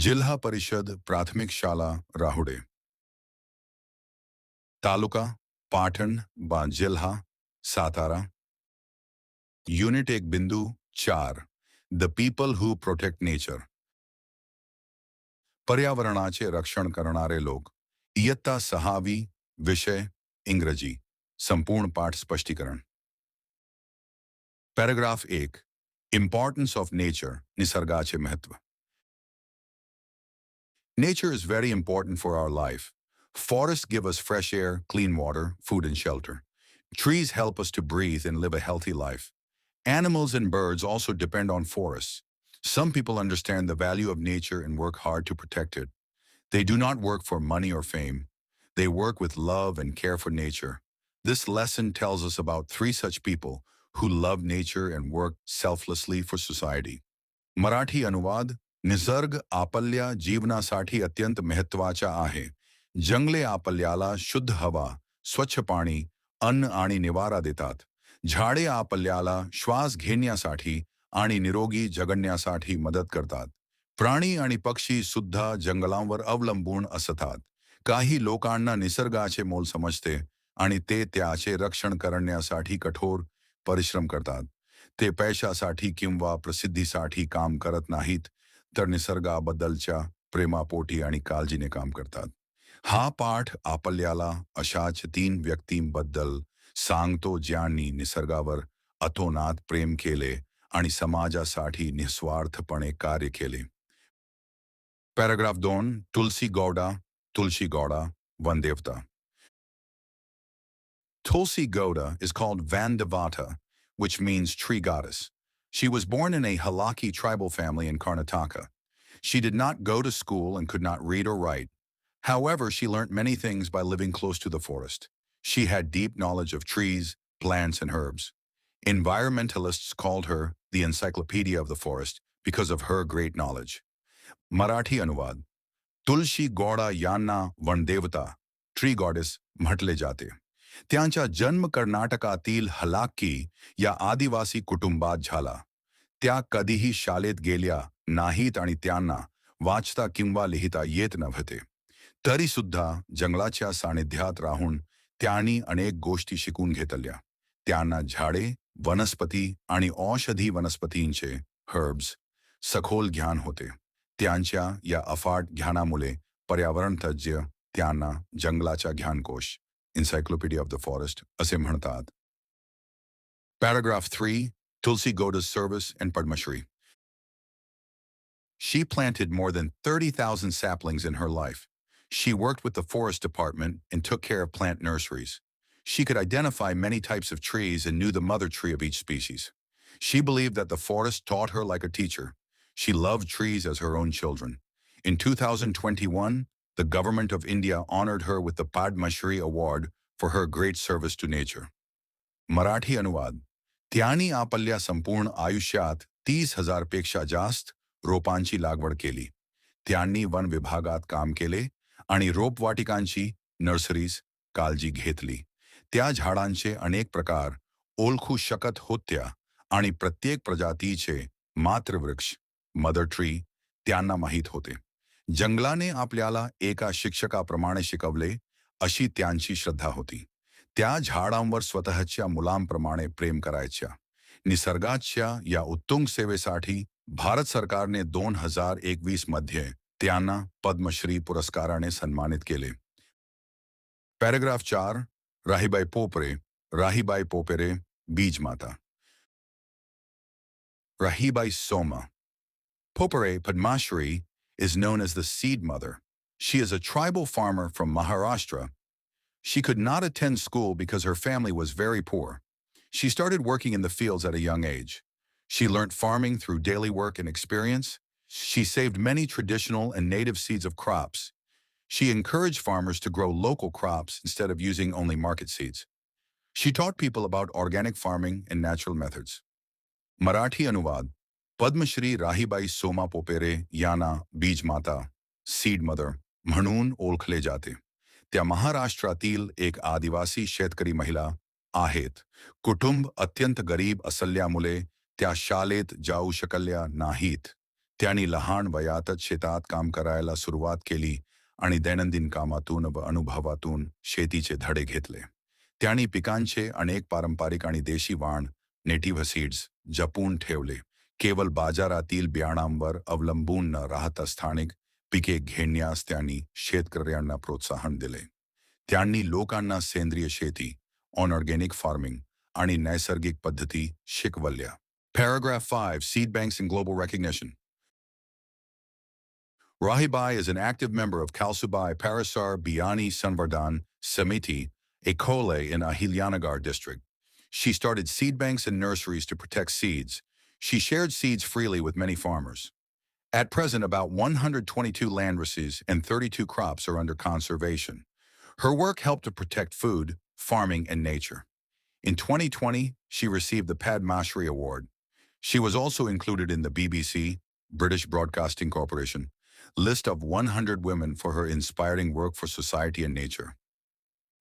जिल्हा परिषद प्राथमिक शाळा राहुडे, तालुका पाटण बा जिल्हा Satara, unit 1.4 the people who protect nature, पर्यावरणाचे रक्षण करणारे लोक, इयत्ता 6वी, विषय इंग्रजी, संपूर्ण पाठ स्पष्टीकरण. पॅराग्राफ 1, इम्पॉर्टन्स ऑफ नेचर, निसर्गाचे महत्व. Nature is very important for our life. Forests give us fresh air, clean water, food and shelter. Trees help us to breathe and live a healthy life. Animals and birds also depend on forests. Some people understand the value of nature and work hard to protect it. They do not work for money or fame. They work with love and care for nature. This lesson tells us about three such people who love nature and work selflessly for society. Marathi अनुवाद. निसर्ग आपल्या जीवनासाठी अत्यंत महत्त्वाचा आहे. जंगले आपल्याला शुद्ध हवा, स्वच्छ पाणी, अन्न आणि निवारा देतात. झाडे आपल्याला श्वास घेण्यासाठी आणि निरोगी जगण्यासाठी मदत करतात. प्राणी आणि पक्षी सुद्धा जंगलांवर अवलंबून असतात. काही लोकांना निसर्गाचे मोल समजते आणि ते त्याचे रक्षण करण्यासाठी कठोर परिश्रम करतात. ते पैशासाठी किंवा प्रसिद्धीसाठी काम करत नाहीत, तर निसर्गाबद्दलच्या प्रेमापोटी आणि काळजीने काम करतात. हा पाठ आपल्याला अशाच 3 व्यक्तींबद्दल सांगतो ज्यांनी निसर्गावर अतोनात प्रेम केले आणि समाजासाठी निस्वार्थपणे कार्य केले. पॅराग्राफ 2, तुलसी गौडा, वनदेवता. Tulsi Gowda is called Vandavata, which means tree goddess. She was born in a Halaki tribal family in Karnataka. She did not go to school and could not read or write. However, she learnt many things by living close to the forest. She had deep knowledge of trees, plants, and herbs. Environmentalists called her the encyclopedia of the forest because of her great knowledge. Marathi Anuvad. Tulsi Gowda यांना वनदेवता, tree goddess म्हटले जाते. त्यांचा जन्म कर्नाटकातील हलाक्की या आदिवासी कुटुंबात झाला. त्या कधीही शाळेत गेल्या नाहीत आणि त्यांना वाचता किंवा लिहिता येत नव्हते. तरी सुद्धा जंगलाच्या सानिध्यात राहून त्यांनी अनेक गोष्टी शिकून घेतल्या. त्यांना झाडे, वनस्पती आणि औषधी वनस्पतींचे हर्ब्स सखोल ज्ञान होते. त्यांच्या या अफाट ज्ञानामुळे पर्यावरण तज्ज्ञ त्यांना जंगलाचा ज्ञानकोश, Encyclopedia of the Forest, असे म्हणतात. Paragraph 3, Tulsi Gowda's service and Padma Shri. She planted more than 30,000 saplings in her life. She worked with the forest department and took care of plant nurseries. She could identify many types of trees and knew the mother tree of each species. She believed that the forest taught her like a teacher. She loved trees as her own children. In 2021, the government of India honored her with the Padma Shri Award for her great service to nature. Marathi अनुवाद. त्यांनी आपल्या संपूर्ण आयुष्यात 30,000 पेक्षा जास्त रोपांची लागवड केली. त्यांनी वन विभागात काम केले आणि रोपवाटिकांची, नर्सरीज काळजी घेतली. त्या झाडांचे अनेक प्रकार ओळखू शकत होत्या आणि प्रत्येक प्रजातीचे मातृवृक्ष, मदर ट्री, त्यांना माहीत होते. जंगलाने आपल्याला एका शिक्षकाप्रमाणे शिकवले अशी त्यांची श्रद्धा होती. त्या झाडांवर स्वतःच्या मुलांप्रमाणे प्रेम करायच्या. निसर्गाच्या या उत्तुंग सेवेसाठी भारत सरकारने 2021 मध्ये त्यांना पद्मश्री पुरस्काराने सन्मानित केले. पॅराग्राफ 4, राहीबाई पोपेरे, बीजमाता. Rahibai Soma. Popere Padmashri is known as the seed mother. She is a tribal farmer from Maharashtra. She could not attend school because her family was very poor. She started working in the fields at a young age. She learnt farming through daily work and experience. She saved many traditional and native seeds of crops. She encouraged farmers to grow local crops instead of using only market seeds. She taught people about organic farming and natural methods. Marathi अनुवाद. पद्मश्री राहीबाई सोमा पोपेरे यांना बीजमाता, seed mother म्हणून ओळखले जाते. त्या महाराष्ट्रातील एक आदिवासी शेतकरी महिला आहेत. कुटुंब अत्यंत गरीब असल्यामुळे त्या शाळेत जाऊ शकल्या नाहीत. त्यांनी लहान वयातच शेतात काम करायला सुरुवात केली आणि दैनंदिन कामातून व अनुभवातून शेतीचे धडे घेतले. त्यांनी पिकांचे अनेक पारंपरिक आणि देशी वाण नेटिव्ह सीड्स जपून ठेवले. केवळ बाजारातील बियाणांवर अवलंबून न राहता स्थानिक पिके घेण्यास त्यांनी शेतकऱ्यांना प्रोत्साहन दिले. त्यांनी लोकांना सेंद्रिय शेती, ऑर्गॅनिक फार्मिंग आणि नैसर्गिक पद्धती शिकवल्या. Paragraph 5. Seed banks and global recognition. Rahibai is an active member of Kalsubai Parasar Biani Sanvardhan Samiti, a kole in Ahilyanagar district. She started seed banks and nurseries to protect seeds. She shared seeds freely with many farmers. At present, about 122 landraces and 32 crops are under conservation. Her work helped to protect food, farming, and nature. In 2020, she received the Padma Shri Award. She was also included in the BBC, British Broadcasting Corporation, list of 100 women for her inspiring work for society and nature.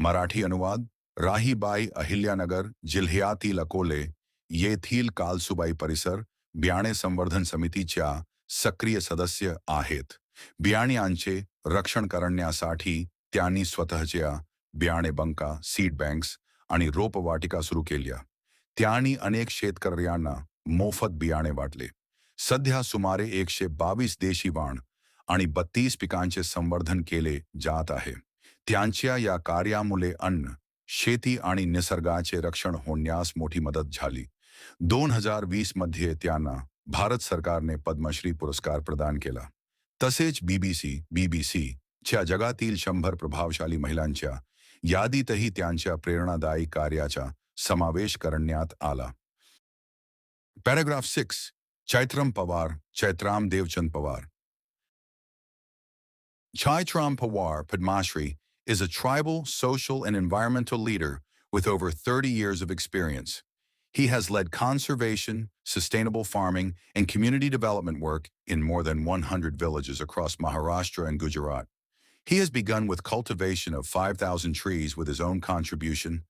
Marathi अनुवाद राहीबाई अहिल्यानगर जिल्ह्यातील अकोले येथील कालसुबाई परिसर बियाणे संवर्धन समितीच्या सक्रिय सदस्य आहेत. बियाण्यांचे रक्षण करण्यासाठी त्यांनी स्वतःच्या बियाणे बंका, सीड बँक्स आणि रोपवाटिका सुरू केल्या. त्यांनी अनेक शेतकऱ्यांना मोफत बियाणे वाटले. सध्या सुमारे 122 देशी वाण आणि 32 पिकांचे संवर्धन केले जात आहे. त्यांच्या या कार्यामुळे अन्न, शेती आणि निसर्गाचे रक्षण होण्यास मोठी मदत झाली. 2020 मध्ये त्यांना भारत सरकारने पद्मश्री पुरस्कार प्रदान केला. तसेच बीबीसीच्या जगातील 100 प्रभावशाली महिलांच्या यादीतही त्यांच्या प्रेरणादायी कार्याचा समावेश करण्यात आला. Paragraph 6. Chaitram Pawar, Chaitram Devchand Pawar. Chaitram Pawar Padmashri is a tribal, social, and environmental leader with over 30 years of experience. He has led conservation, sustainable farming, and community development work in more than 100 villages across Maharashtra and Gujarat. He has begun with cultivation of 5,000 trees with his own contribution.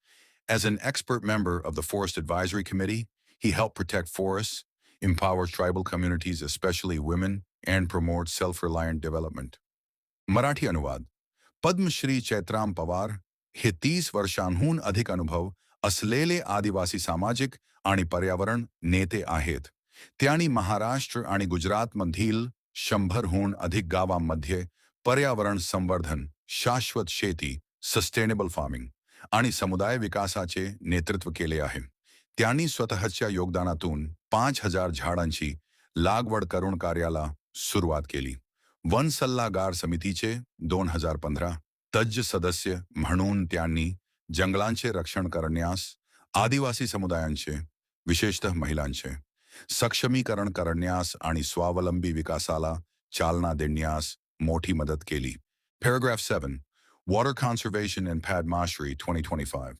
As an expert member of the Forest Advisory Committee, he helped protect forests, empower tribal communities, especially women, and promote self-reliant development. Marathi अनुवाद पद्मश्री चैत्राम पवार हे 30 वर्षांहून अधिक अनुभव असलेले आदिवासी सामाजिक आणि पर्यावरण नेते आहेत. त्यांनी महाराष्ट्र आणि गुजरातमधील 100हून अधिक गावांमध्ये पर्यावरण संवर्धन, शाश्वत शेती, सस्टेनेबल फार्मिंग आणि समुदाय विकासाचे नेतृत्व केले आहे. त्यांनी स्वतःच्या योगदानातून 5000 झाडांची लागवड करून कार्याला सुरुवात केली. वन सल्लागार समितीचे 2015 तज्ज्ञ सदस्य म्हणून त्यांनी जंगलांचे रक्षण करण्यास, आदिवासी समुदायांचे, विशेषतः महिलांचे सक्षमीकरण करण्यास आणि स्वावलंबी विकासाला चालना देण्यास मोठी मदत केली. Paragraph 7. Water Conservation and Padma Shri 2025.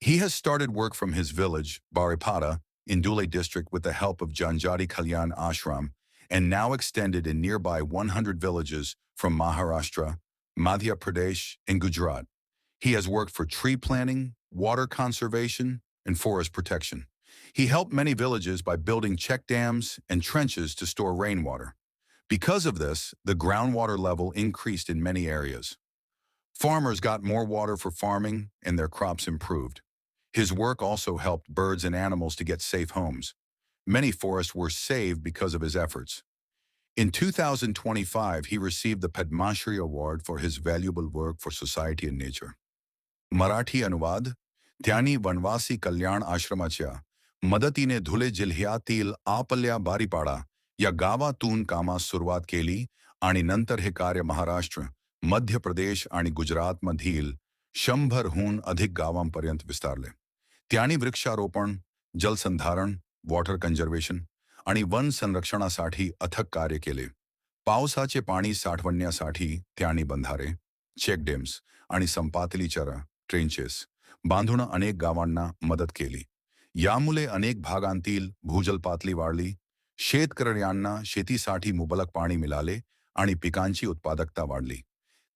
He has started work from his village, Baripada, in Dhule district with the help of Janjati Kalyan Ashram, and now extended in nearby 100 villages from Maharashtra, Madhya Pradesh, and Gujarat. He has worked for tree planting, water conservation, and forest protection. He helped many villages by building check dams and trenches to store rainwater. Because of this, the groundwater level increased in many areas. Farmers got more water for farming, and their crops improved. His work also helped birds and animals to get safe homes. Many forests were saved because of his efforts. In 2025, he received the Padma Shri Award for his valuable work for society and nature. Marathi अनुवाद त्यांनी वनवासी कल्याण आश्रमाच्या मदतीने धुले जिल्ह्यातील आपल्या बारीपाडा या गावातून कामास सुरुवात केली आणि नंतर हे कार्य महाराष्ट्र, मध्य प्रदेश आणि गुजरातमधील 100हून अधिक गावांपर्यंत विस्तारले. त्यांनी वृक्षारोपण, जलसंधारण, वॉटर कंजर्वेशन आणि वन संरक्षणासाठी अथक कार्य केले. पावसाचे पाणी साठवण्यासाठी त्यांनी बंधारे, चेकडेम्स आणि संपातलीचर ट्रेंचेस बांधून अनेक गावांना मदत केली. यामुळे अनेक भागांतील भूजल पातळी वाढली, शेतकऱ्यांना शेतीसाठी मुबलक पाणी मिळाले आणि पिकांची उत्पादकता वाढली.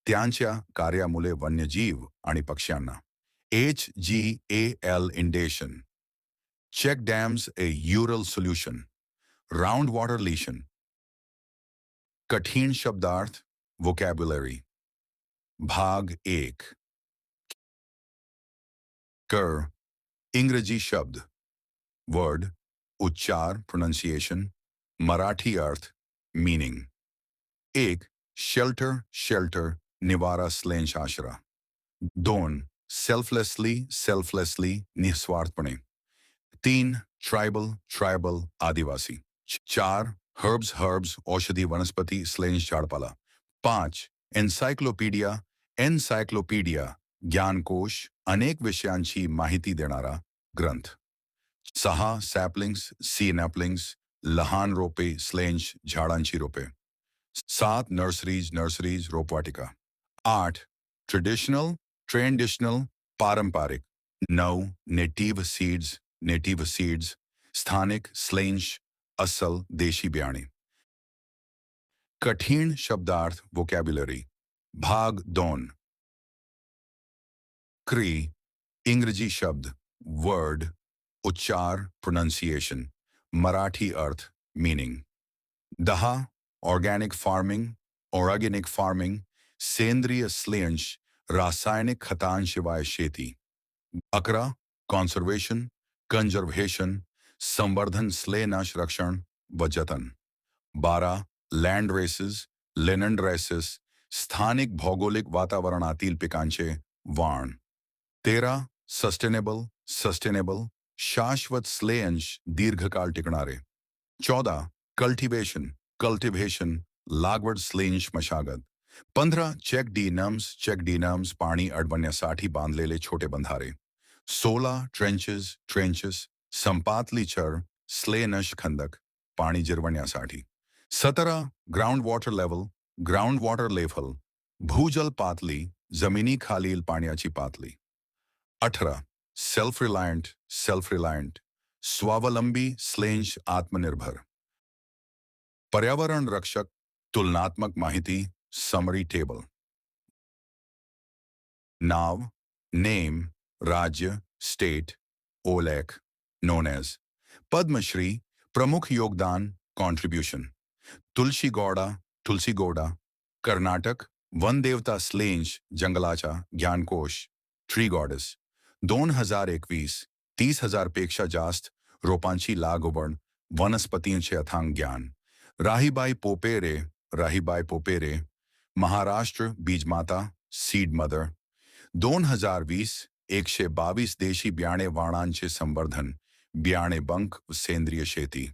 त्यांच्या कार्यामुळे वन्यजीव आणि पक्ष्यांना HGAL इंडेशन Check dams a ural solution. Round water लीशन, कठिन शब्दार्थ वोकैबुलरी। भाग एक। कर, इंग्रजी शब्द, वर्ड, उच्चार प्रोनाउंसिएशन, मराठी अर्थ मीनिंग। एक, शेल्टर शेल्टर निवारा स्लेंश आश्रा। दोन, सेल्फलेसली निस्वार्थपणे। तीन, ट्राइबल ट्राइबल आदिवासी। चार, हर्ब्स औषधी वनस्पती स्लेंश झाडपाला। पाच, एन्सायक्लोपीडिया ज्ञानकोश अनेक विषयांची माहिती देणारा ग्रंथ। सहा, सॅपलिंग्स लहान रोपे स्लेंश झाडांची रोपे। सात, नर्सरीज रोपवाटिका। आठ, ट्रेडिशनल पारंपरिक। नऊ, नेटिव्ह सीड्स स्थानिक स्लेंश अस्सल देशी बियाणे। कठीण शब्दार्थ वोकॅब्युलरी। भाग दोन। क्री, इंग्रजी शब्द, वर्ड, उच्चार प्रोनाउंसिएशन, मराठी अर्थ मीनिंग। 10, ऑर्गॅनिक फार्मिंग सेंद्रिय स्लेंश रासायनिक खतांशिवाय शेती। 11, कंजर्वेशन संवर्धन स्लेनाश रक्षण व जतन। 12, लँड रेसेस स्थानिक भौगोलिक वातावरणातील पिकांचे वाण। 13, सस्टेनेबल शाश्वत स्लेंश दीर्घकाळ टिकणारे। 14, कल्टिव्हेशन लागवड स्लेंश मशागत। 15, चेक डी नम्स पाणी अडवण्यासाठी बांधलेले छोटे बंधारे। 16, ट्रेंचेस संपातली चर स्लेनश खंदक पाणी जिरवण्यासाठी। 17, ग्राउंड वॉटर लेव्हल भूजल पातळी जमिनीखालील पाण्याची पातळी। 18, सेल्फ रिलायंट स्वावलंबी स्लेंश आत्मनिर्भर। पर्यावरण रक्षक तुलनात्मक माहिती समरी टेबल। नाव, नेम, राज्य, स्टेट, ओलेख, नोन एज। पद्मश्री, प्रमुख योगदान, कॉन्ट्रीब्यूशन। तुलसी गौडा, कर्नाटक, वन देवता स्लेंश जंगलाचा ज्ञानकोश, ट्री गॉडेस। 2021, 30,000 पेक्षा जास्त रोपांची लागवड, वनस्पतींचे अथांग ज्ञान। राहीबाई पोपेरे, महाराष्ट्र बीजमाता सीड मदर। 2020, 122 देशी बियाणे वाणांचे संवर्धन, बियाणे बंक सेंद्रिय शेती।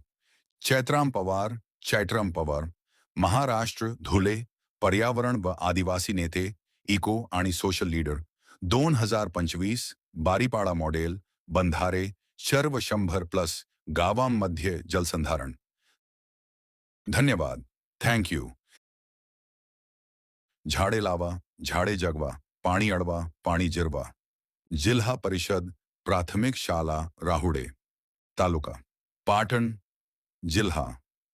चैत्रम पवार, महाराष्ट्र धुले, पर्यावरण व आदिवासी नेते, इको आणि सोशल लीडर। 2025, बारीपाडा मॉडेल, बंधारे, सर्व 100+ गावांमध्ये जलसंधारण। धन्यवाद, थँक यू। झाडे लावा, झाडे जगवा, पाणी अडवा, पाणी जिरवा। जिल्हा परिषद प्राथमिक शाळा राहुडे, तालुका पाटण, जिल्हा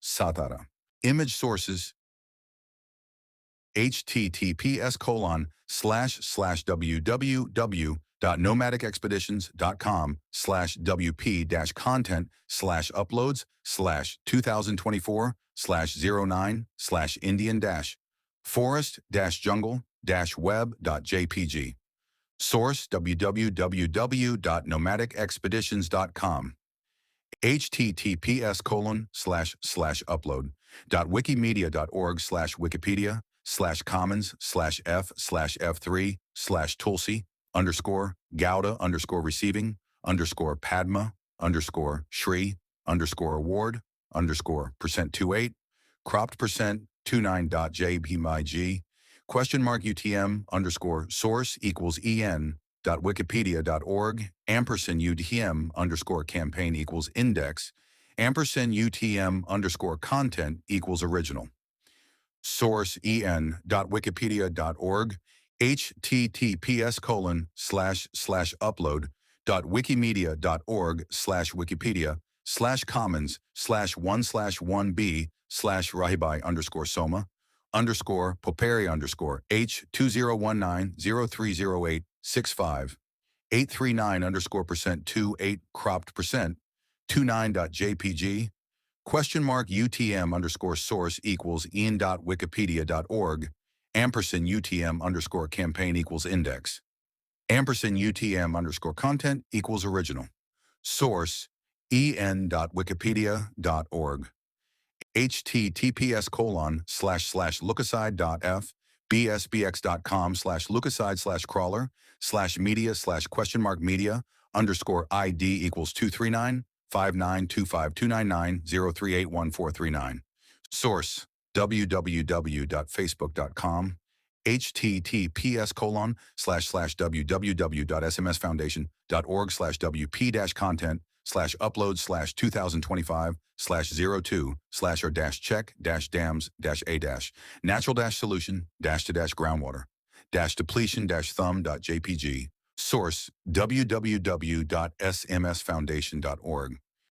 Satara. Image sources https://www.nomadicexpeditions.com/wp-content/uploads/2024/09/indian-forest-jungle-web.jpg. Source www.nomadicexpeditions.com. https://upload.wikimedia.org/Wikipedia/commons/f/f3/Tulsi_Gauda_receiving_percent28 cropped%29.jpmig $UTM_source equals en.wikipedia.org &UTM_campaign equals index &UTM_content equals original. Source en.wikipedia.org https://upload.wikimedia.org/Wikipedia/commons/1/1b/Rahibai_Soma_Poperi_H2019030865 839_%28 cropped%29.jpg $UTM_source equals ian.wikipedia.org, &UTM_campaign equals index, &UTM_content equals original. Source, en.wikipedia.org. https://lookaside.f bsbx.com/lookaside/crawler/media/media_id equals 239-5925-299-0381439. Source, www.facebook.com. https://wp-content/upload/2025/02/-check-dams-a-groundwater-depletion-thumb.jpg. Source, www.smsfoundation.org.